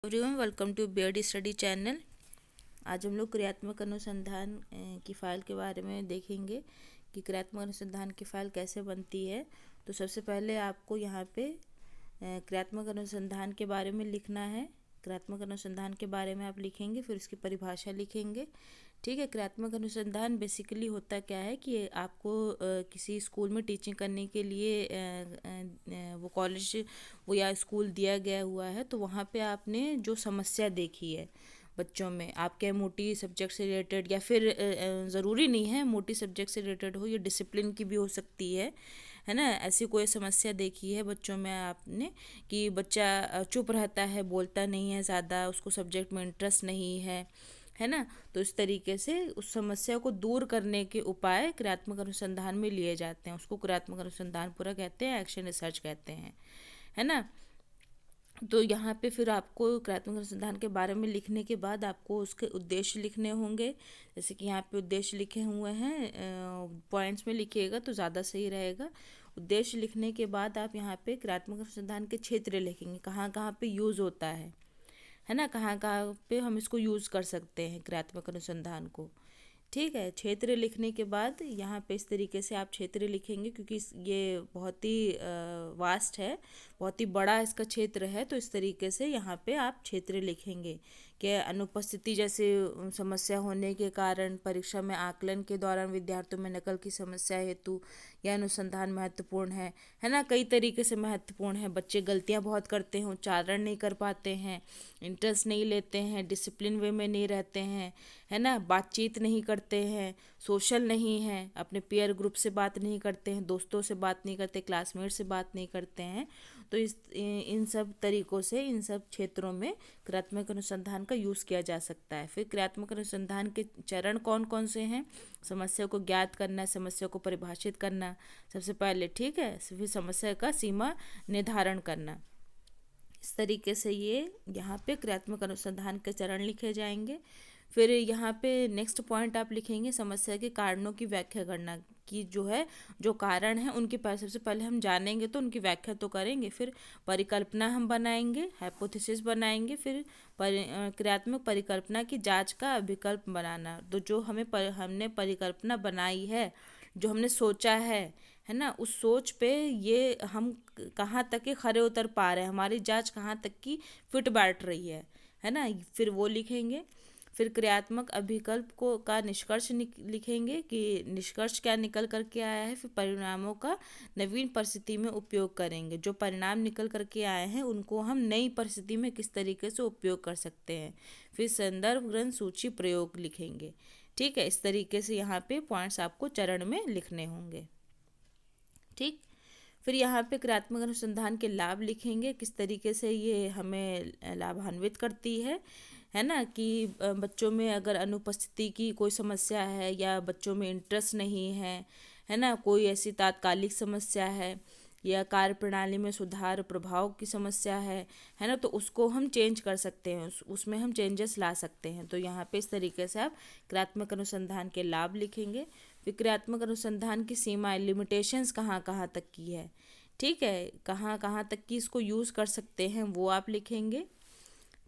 Everyone, welcome to BEd study channel. आज हम लोग क्रियात्मक अनुसंधान की फ़ाइल के बारे में देखेंगे कि क्रियात्मक अनुसंधान की फ़ाइल कैसे बनती है। तो सबसे पहले आपको यहाँ पे क्रियात्मक अनुसंधान के बारे में लिखना है। क्रियात्मक अनुसंधान के बारे में आप लिखेंगे, फिर उसकी परिभाषा लिखेंगे। ठीक है। क्रियात्मक अनुसंधान बेसिकली होता क्या है कि आपको किसी स्कूल में टीचिंग करने के लिए वो कॉलेज वो या स्कूल दिया गया हुआ है, तो वहाँ पे आपने जो समस्या देखी है बच्चों में, आपके मोटी सब्जेक्ट से रिलेटेड या फिर ज़रूरी नहीं है मोटी सब्जेक्ट से रिलेटेड हो, ये डिसिप्लिन की भी हो सकती है ना। ऐसी कोई समस्या देखी है बच्चों में आपने कि बच्चा चुप रहता है, बोलता नहीं है ज़्यादा, उसको सब्जेक्ट में इंटरेस्ट नहीं है ना। तो इस तरीके से उस समस्या को दूर करने के उपाय क्रियात्मक अनुसंधान में लिए जाते हैं। उसको क्रियात्मक अनुसंधान पूरा कहते हैं, एक्शन रिसर्च कहते हैं, है ना। तो यहाँ पे फिर आपको क्रियात्मक अनुसंधान के बारे में लिखने के बाद आपको उसके उद्देश्य लिखने होंगे। जैसे कि यहाँ पे उद्देश्य लिखे हुए हैं, पॉइंट्स में लिखिएगा तो ज़्यादा सही रहेगा। उद्देश्य लिखने के बाद आप यहाँ पे क्रियात्मक अनुसंधान के क्षेत्र लिखेंगे, कहाँ कहाँ पे यूज़ होता है ना, कहाँ कहाँ पे हम इसको यूज़ कर सकते हैं क्रियात्मक अनुसंधान को। ठीक है। क्षेत्र लिखने के बाद यहाँ पे इस तरीके से आप क्षेत्र लिखेंगे, क्योंकि ये बहुत ही वास्ट है, बहुत ही बड़ा इसका क्षेत्र है। तो इस तरीके से यहाँ पे आप क्षेत्र लिखेंगे कि अनुपस्थिति जैसे समस्या होने के कारण परीक्षा में आकलन के दौरान विद्यार्थियों में नकल की समस्या हेतु यह अनुसंधान महत्वपूर्ण है ना। कई तरीके से महत्वपूर्ण है। बच्चे गलतियाँ बहुत करते हैं, उच्चारण नहीं कर पाते हैं, इंटरेस्ट नहीं लेते हैं, डिसिप्लिन वे में नहीं रहते हैं, है ना, बातचीत नहीं करते हैं, सोशल नहीं है, अपने पीयर ग्रुप से बात नहीं करते हैं, दोस्तों से बात नहीं करते, क्लासमेट से बात नहीं करते हैं। तो इन सब तरीक़ों से, इन सब क्षेत्रों में क्रियात्मक अनुसंधान का यूज़ किया जा सकता है। फिर क्रियात्मक अनुसंधान के चरण कौन कौन से हैं? समस्या को ज्ञात करना, समस्या को परिभाषित करना सबसे पहले, ठीक है। फिर समस्या का सीमा निर्धारण करना। इस तरीके से ये यहाँ पे क्रियात्मक अनुसंधान के चरण लिखे जाएंगे। फिर यहाँ पे नेक्स्ट पॉइंट आप लिखेंगे समस्या के कारणों की व्याख्या करना, कि जो है जो कारण है उनकी सबसे पहले हम जानेंगे तो उनकी व्याख्या तो करेंगे। फिर परिकल्पना हम बनाएंगे, हाइपोथेसिस बनाएंगे। फिर क्रियात्मक परिकल्पना की जांच का विकल्प बनाना। तो जो हमने परिकल्पना बनाई है, जो हमने सोचा है ना, उस सोच पे ये हम कहाँ तक के खरे उतर पा रहे हैं, हमारी जांच कहाँ तक की फिट बैठ रही है ना, फिर वो लिखेंगे। फिर क्रियात्मक अभिकल्प को का निष्कर्ष लिखेंगे कि निष्कर्ष क्या निकल करके आया है। फिर परिणामों का नवीन परिस्थिति में उपयोग करेंगे, जो परिणाम निकल करके आए हैं उनको हम नई परिस्थिति में किस तरीके से उपयोग कर सकते हैं। फिर संदर्भ ग्रंथ सूची प्रयोग लिखेंगे। ठीक है। इस तरीके से यहाँ पे पॉइंट्स आपको चरण में लिखने होंगे। ठीक। फिर यहाँ पे क्रियात्मक अनुसंधान के लाभ लिखेंगे, किस तरीके से ये हमें लाभान्वित करती है ना। कि बच्चों में अगर अनुपस्थिति की कोई समस्या है या बच्चों में इंटरेस्ट नहीं है ना, कोई ऐसी तात्कालिक समस्या है या कार्य प्रणाली में सुधार प्रभाव की समस्या है ना, तो उसको हम चेंज कर सकते हैं, उसमें हम चेंजेस ला सकते हैं। तो यहाँ पे इस तरीके से आप क्रियात्मक अनुसंधान के लाभ लिखेंगे। फिर क्रियात्मक अनुसंधान की सीमाएं, लिमिटेशंस कहाँ कहाँ तक की है, ठीक है, कहाँ कहाँ तक की इसको यूज़ कर सकते हैं वो आप लिखेंगे।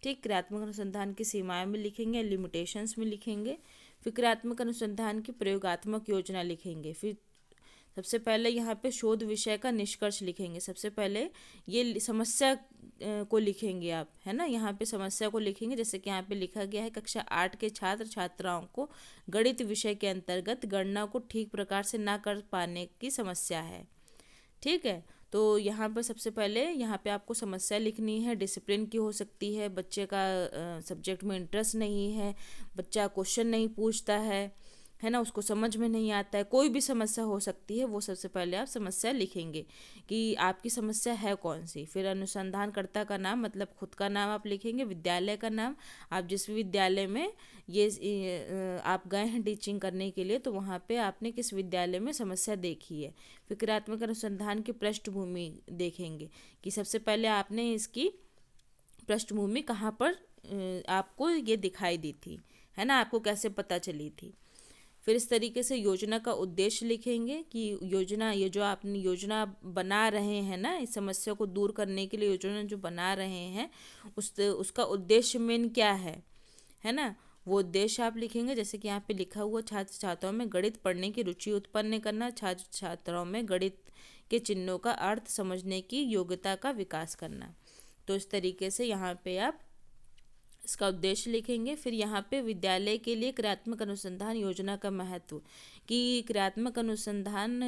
ठीक। क्रियात्मक अनुसंधान की सीमाएं में लिखेंगे, लिमिटेशंस में लिखेंगे। फिर क्रियात्मक अनुसंधान की प्रयोगात्मक योजना लिखेंगे। फिर सबसे पहले यहाँ पे शोध विषय का निष्कर्ष लिखेंगे। सबसे पहले ये समस्या को लिखेंगे आप, है ना। यहाँ पे समस्या को लिखेंगे, जैसे कि यहाँ पे लिखा गया है कक्षा 8 के छात्र छात्राओं को गणित विषय के अंतर्गत गणना को ठीक प्रकार से ना कर पाने की समस्या है। ठीक है। तो यहाँ पर सबसे पहले यहाँ पे आपको समस्या लिखनी है। डिसिप्लिन की हो सकती है, बच्चे का सब्जेक्ट में इंटरेस्ट नहीं है, बच्चा क्वेश्चन नहीं पूछता है ना, उसको समझ में नहीं आता है, कोई भी समस्या हो सकती है। वो सबसे पहले आप समस्या लिखेंगे कि आपकी समस्या है कौन सी। फिर अनुसंधानकर्ता का नाम, मतलब खुद का नाम आप लिखेंगे, विद्यालय का नाम, आप जिस विद्यालय में आप गए हैं टीचिंग करने के लिए, तो वहाँ पे आपने किस विद्यालय में समस्या देखी है। फिर क्रियात्मक अनुसंधान की पृष्ठभूमि देखेंगे कि सबसे पहले आपने इसकी पृष्ठभूमि कहाँ पर आपको ये दिखाई दी थी, है ना, आपको कैसे पता चली थी। फिर इस तरीके से योजना का उद्देश्य लिखेंगे कि योजना, ये जो आपने योजना बना रहे हैं ना, इस समस्या को दूर करने के लिए योजना जो बना रहे हैं उसका उद्देश्य मेन क्या है ना, वो उद्देश्य आप लिखेंगे। जैसे कि यहाँ पे लिखा हुआ, छात्र छात्राओं में गणित पढ़ने की रुचि उत्पन्न करना, छात्र छात्राओं में गणित के चिन्हों का अर्थ समझने की योग्यता का विकास करना। तो इस तरीके से यहाँ पे आप इसका उद्देश्य लिखेंगे। फिर यहाँ पे विद्यालय के लिए क्रियात्मक अनुसंधान योजना का महत्व, कि क्रियात्मक अनुसंधान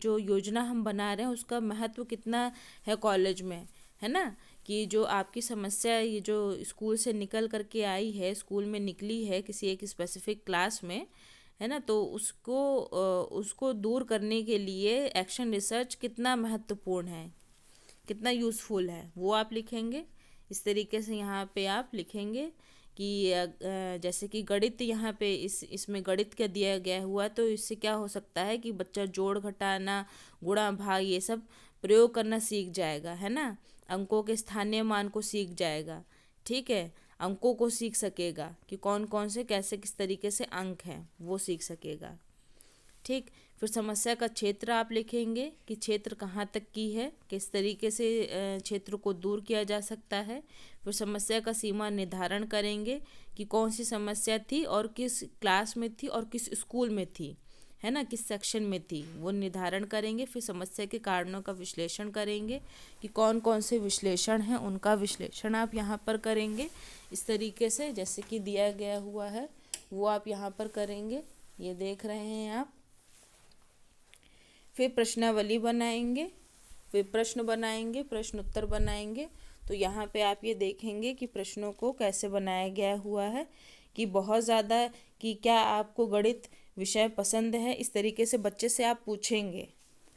जो योजना हम बना रहे हैं उसका महत्व कितना है कॉलेज में, है ना, कि जो आपकी समस्या ये जो स्कूल से निकल करके आई है, स्कूल में निकली है किसी एक स्पेसिफिक क्लास में, है ना, तो उसको दूर करने के लिए एक्शन रिसर्च कितना महत्वपूर्ण है, कितना यूज़फुल है, वो आप लिखेंगे। इस तरीके से यहाँ पे आप लिखेंगे कि जैसे कि गणित, यहाँ पे इसमें गणित क्या दिया गया हुआ, तो इससे क्या हो सकता है कि बच्चा जोड़ घटाना, गुणा भाग ये सब प्रयोग करना सीख जाएगा, है ना, अंकों के स्थानीय मान को सीख जाएगा, ठीक है, अंकों को सीख सकेगा कि कौन कौन से कैसे किस तरीके से अंक हैं वो सीख सकेगा, ठीक। फिर समस्या का क्षेत्र आप लिखेंगे कि क्षेत्र कहाँ तक की है, किस तरीके से क्षेत्र को दूर किया जा सकता है। फिर समस्या का सीमा निर्धारण करेंगे कि कौन सी समस्या थी और किस क्लास में थी और किस स्कूल में थी, है ना, किस सेक्शन में थी, वो निर्धारण करेंगे। फिर समस्या के कारणों का विश्लेषण करेंगे कि कौन कौन से विश्लेषण हैं, उनका विश्लेषण आप यहाँ पर करेंगे। इस तरीके से जैसे कि दिया गया हुआ है वो आप यहाँ पर करेंगे, ये देख रहे हैं आप। फिर प्रश्नावली बनाएंगे, फिर प्रश्न बनाएंगे, प्रश्न उत्तर बनाएंगे। तो यहाँ पे आप ये देखेंगे कि प्रश्नों को कैसे बनाया गया हुआ है, कि बहुत ज़्यादा, कि क्या आपको गणित विषय पसंद है, इस तरीके से बच्चे से आप पूछेंगे,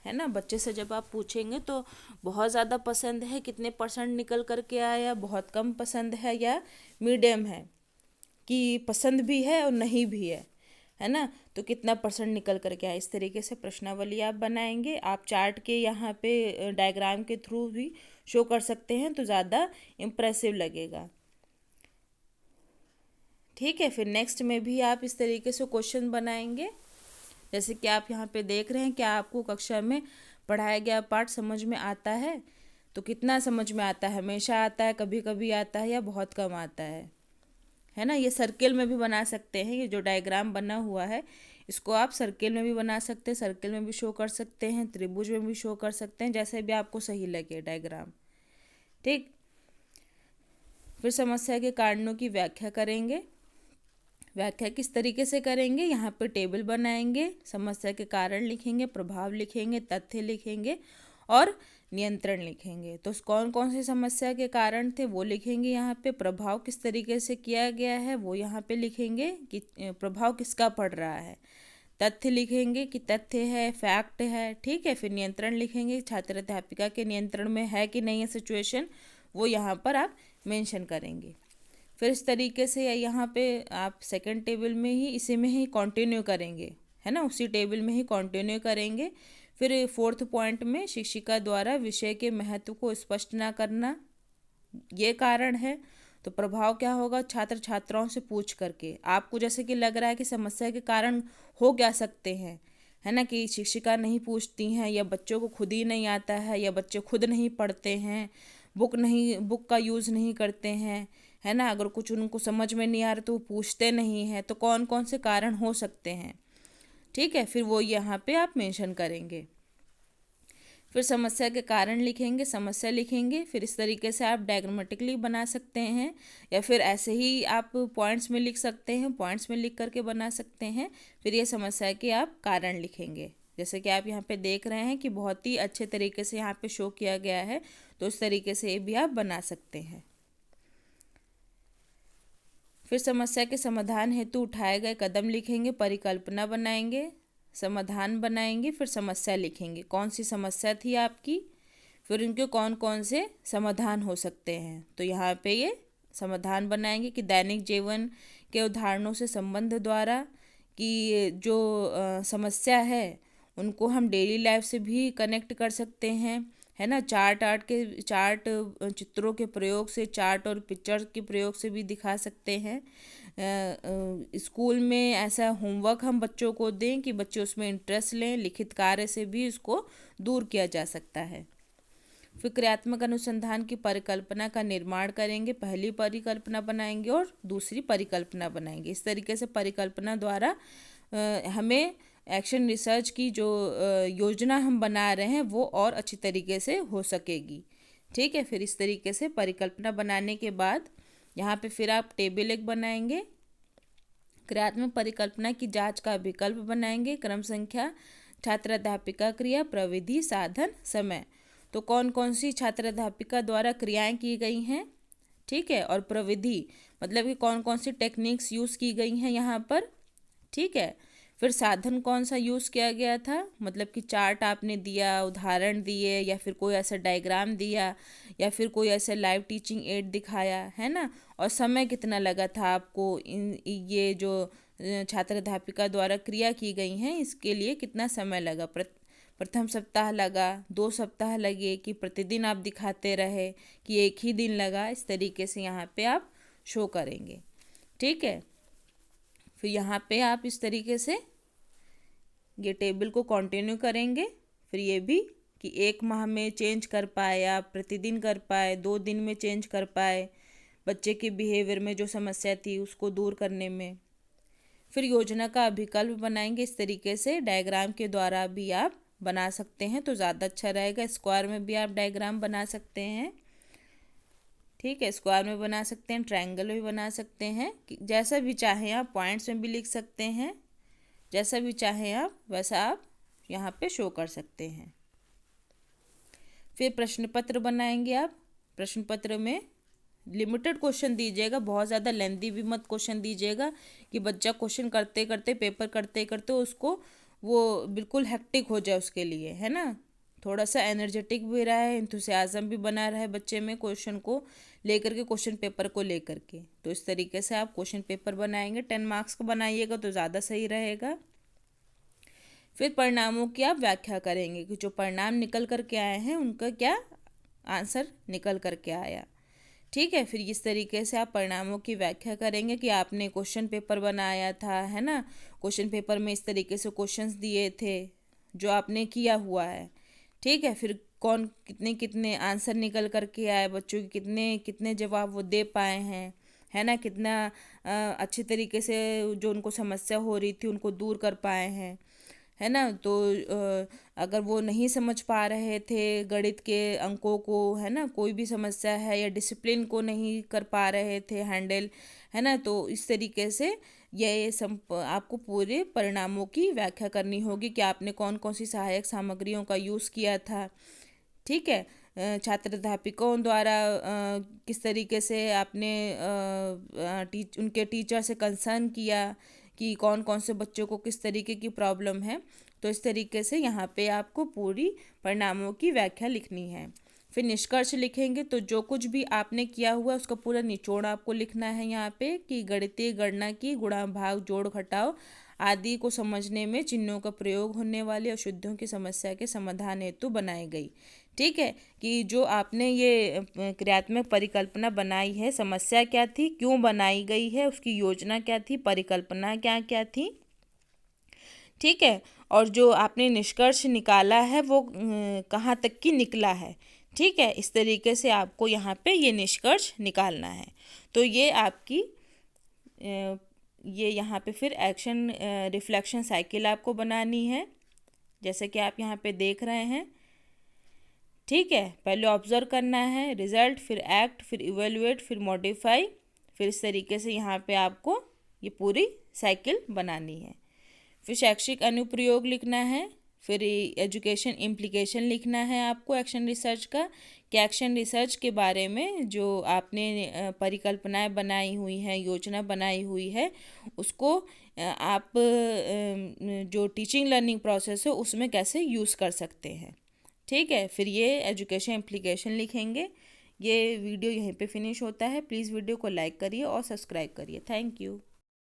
है ना। बच्चे से जब आप पूछेंगे तो बहुत ज़्यादा पसंद है, कितने परसेंट निकल करके आया, बहुत कम पसंद है, या मीडियम है, कि पसंद भी है और नहीं भी है ना, तो कितना परसेंट निकल करके आया। इस तरीके से प्रश्नावली आप बनाएंगे। आप चार्ट के यहाँ पे डायग्राम के थ्रू भी शो कर सकते हैं तो ज़्यादा इम्प्रेसिव लगेगा, ठीक है। फिर नेक्स्ट में भी आप इस तरीके से क्वेश्चन बनाएंगे। जैसे कि आप यहाँ पे देख रहे हैं, क्या आपको कक्षा में पढ़ाया गया पाठ समझ में आता है, तो कितना समझ में आता है, हमेशा आता है, कभी कभी आता है, या बहुत कम आता है ना। ये सर्किल में भी बना सकते हैं, ये जो डायग्राम बना हुआ है इसको आप सर्किल में भी बना सकते हैं, सर्किल में भी शो कर सकते हैं, त्रिभुज में भी शो कर सकते हैं, जैसे भी आपको सही लगे डायग्राम, ठीक। फिर समस्या के कारणों की व्याख्या करेंगे। व्याख्या किस तरीके से करेंगे, यहाँ पे टेबल बनाएंगे, समस्या के कारण लिखेंगे, प्रभाव लिखेंगे, तथ्य लिखेंगे और नियंत्रण लिखेंगे। तो कौन कौन सी समस्या के कारण थे वो लिखेंगे यहाँ पे, प्रभाव किस तरीके से किया गया है वो यहाँ पे लिखेंगे कि प्रभाव किसका पड़ रहा है, तथ्य लिखेंगे कि तथ्य है, फैक्ट है, ठीक है। फिर नियंत्रण लिखेंगे, छात्र अध्यापिका के नियंत्रण में है कि नहीं है सिचुएशन, वो यहाँ पर आप मेंशन करेंगे। फिर इस तरीके से यहाँ पे आप सेकंड टेबल में ही इसी में ही कंटिन्यू करेंगे, है ना, उसी टेबल में ही कंटिन्यू करेंगे। फिर फोर्थ पॉइंट में शिक्षिका द्वारा विषय के महत्व को स्पष्ट ना करना, ये कारण है। तो प्रभाव क्या होगा, छात्र छात्राओं से पूछ करके, आपको जैसे कि लग रहा है कि समस्या के कारण हो क्या सकते हैं, है ना, कि शिक्षिका नहीं पूछती हैं, या बच्चों को खुद ही नहीं आता है, या बच्चे खुद नहीं पढ़ते हैं, बुक का यूज़ नहीं करते हैं, है ना, अगर कुछ उनको समझ में नहीं आ रहा तो वो पूछते नहीं हैं, तो कौन कौन से कारण हो सकते हैं, ठीक है। फिर वो यहाँ पे आप मेंशन करेंगे। फिर समस्या के कारण लिखेंगे, समस्या लिखेंगे। फिर इस तरीके से आप डायग्रामेटिकली बना सकते हैं, या फिर ऐसे ही आप पॉइंट्स में लिख सकते हैं, पॉइंट्स में लिख करके बना सकते हैं। फिर ये समस्या के आप कारण लिखेंगे, जैसे कि आप यहाँ पे देख रहे हैं कि बहुत ही अच्छे तरीके से यहाँ पे शो किया गया है, तो इस तरीके से ये भी आप बना सकते हैं। फिर समस्या के समाधान हेतु उठाए गए कदम लिखेंगे, परिकल्पना बनाएंगे, समाधान बनाएंगे, फिर समस्या लिखेंगे, कौन सी समस्या थी आपकी, फिर उनके कौन कौन से समाधान हो सकते हैं। तो यहाँ पे ये समाधान बनाएंगे कि दैनिक जीवन के उदाहरणों से संबंध द्वारा, कि जो समस्या है उनको हम डेली लाइफ से भी कनेक्ट कर सकते हैं, है ना, चार्ट चित्रों के प्रयोग से, चार्ट और पिक्चर के प्रयोग से भी दिखा सकते हैं। स्कूल में ऐसा होमवर्क हम बच्चों को दें कि बच्चे उसमें इंटरेस्ट लें। लिखित कार्य से भी इसको दूर किया जा सकता है। फिर क्रियात्मक अनुसंधान की परिकल्पना का निर्माण करेंगे। पहली परिकल्पना बनाएंगे और दूसरी परिकल्पना बनाएंगे। इस तरीके से परिकल्पना द्वारा हमें एक्शन रिसर्च की जो योजना हम बना रहे हैं वो और अच्छी तरीके से हो सकेगी। ठीक है, फिर इस तरीके से परिकल्पना बनाने के बाद यहाँ पे फिर आप टेबल एक बनाएंगे। क्रियात्मक परिकल्पना की जांच का विकल्प बनाएंगे। क्रम संख्या, छात्र अध्यापिका क्रिया, प्रविधि, साधन, समय। तो कौन कौन सी छात्र अध्यापिका द्वारा क्रियाएं की गई हैं, ठीक है, और प्रविधि मतलब कि कौन कौन सी टेक्निक्स यूज़ की गई हैं यहाँ पर। ठीक है, फिर साधन कौन सा यूज़ किया गया था, मतलब कि चार्ट आपने दिया, उदाहरण दिए, या फिर कोई ऐसा डायग्राम दिया, या फिर कोई ऐसा लाइव टीचिंग एड दिखाया, है ना। और समय कितना लगा था आपको ये जो छात्र अध्यापिका द्वारा क्रिया की गई हैं इसके लिए कितना समय लगा। प्रथम सप्ताह लगा, 2 सप्ताह लगे, कि प्रतिदिन आप दिखाते रहे, कि एक ही दिन लगा। इस तरीके से यहाँ पे आप शो करेंगे। ठीक है, फिर यहाँ पे आप इस तरीके से ये टेबल को कंटिन्यू करेंगे। फिर ये भी कि 1 माह में चेंज कर पाए, आप प्रतिदिन कर पाए, 2 दिन में चेंज कर पाए, बच्चे के बिहेवियर में जो समस्या थी उसको दूर करने में। फिर योजना का विकल्प बनाएंगे। इस तरीके से डायग्राम के द्वारा भी आप बना सकते हैं तो ज़्यादा अच्छा रहेगा। स्क्वायर में भी आप डायग्राम बना सकते हैं। ठीक है, स्क्वायर में बना सकते हैं, ट्रायंगल में भी बना सकते हैं, जैसा भी चाहें आप। पॉइंट्स में भी लिख सकते हैं, जैसा भी चाहें आप वैसा आप यहाँ पे शो कर सकते हैं। फिर प्रश्न पत्र बनाएंगे आप। प्रश्न पत्र में लिमिटेड क्वेश्चन दीजिएगा, बहुत ज़्यादा लेंथी भी मत क्वेश्चन दीजिएगा कि बच्चा क्वेश्चन करते करते, पेपर करते करते उसको वो बिल्कुल हेक्टिक हो जाए उसके लिए, है ना। थोड़ा सा एनर्जेटिक भी रहा है, इंथुसियाज्म भी बना रहा है बच्चे में क्वेश्चन को लेकर के, क्वेश्चन पेपर को लेकर के। तो इस तरीके से आप क्वेश्चन पेपर बनाएंगे। 10 मार्क्स का बनाइएगा तो ज़्यादा सही रहेगा। फिर परिणामों की आप व्याख्या करेंगे कि जो परिणाम निकल करके आए हैं उनका क्या आंसर निकल करके आया। ठीक है, फिर इस तरीके से आप परिणामों की व्याख्या करेंगे कि आपने क्वेश्चन पेपर बनाया था, है ना। क्वेश्चन पेपर में इस तरीके से क्वेश्चंस दिए थे जो आपने किया हुआ है। ठीक है, फिर कौन कितने कितने आंसर निकल करके आए, बच्चों के कितने कितने जवाब वो दे पाए हैं, है ना। कितना अच्छे तरीके से जो उनको समस्या हो रही थी उनको दूर कर पाए हैं, है ना। तो अगर वो नहीं समझ पा रहे थे गणित के अंकों को, है ना, कोई भी समस्या है, या डिसिप्लिन को नहीं कर पा रहे थे हैंडल, है ना, तो इस तरीके से ये आपको पूरे परिणामों की व्याख्या करनी होगी कि आपने कौन कौन सी सहायक सामग्रियों का यूज़ किया था। ठीक है, छात्र अध्यापकों द्वारा किस तरीके से आपने उनके टीचर से कंसर्न किया कि कौन कौन से बच्चों को किस तरीके की प्रॉब्लम है। तो इस तरीके से यहाँ पे आपको पूरी परिणामों की व्याख्या लिखनी है। फिर निष्कर्ष लिखेंगे तो जो कुछ भी आपने किया हुआ उसका पूरा निचोड़ आपको लिखना है यहाँ पे, कि गणितीय गणना की गुणा भाग जोड़ घटाव आदि को समझने में चिन्हों का प्रयोग होने वाली अशुद्धियों की समस्या के समाधान हेतु बनाई गई। ठीक है, कि जो आपने ये क्रियात्मक परिकल्पना बनाई है, समस्या क्या थी, क्यों बनाई गई है, उसकी योजना क्या थी, परिकल्पना क्या क्या थी। ठीक है, और जो आपने निष्कर्ष निकाला है वो कहाँ तक की निकला है। ठीक है, इस तरीके से आपको यहाँ पे ये निष्कर्ष निकालना है। तो ये आपकी ये यहाँ पे फिर एक्शन रिफ्लेक्शन साइकिल आपको बनानी है, जैसे कि आप यहाँ पे देख रहे हैं। ठीक है, पहले ऑब्जर्व करना है, रिजल्ट, फिर एक्ट, फिर इवेलुएट, फिर मॉडिफाई। फिर इस तरीके से यहाँ पे आपको ये पूरी साइकिल बनानी है। फिर शैक्षिक अनुप्रयोग लिखना है, फिर एजुकेशन इम्प्लीकेशन लिखना है आपको एक्शन रिसर्च का, कि एक्शन रिसर्च के बारे में जो आपने परिकल्पनाएं बनाई हुई हैं, योजना बनाई हुई है, उसको आप जो टीचिंग लर्निंग प्रोसेस है उसमें कैसे यूज़ कर सकते हैं। ठीक है, फिर ये एजुकेशन इम्प्लीकेशन लिखेंगे। ये वीडियो यहीं पे फिनिश होता है। प्लीज़ वीडियो को लाइक करिए और सब्सक्राइब करिए। Thank you.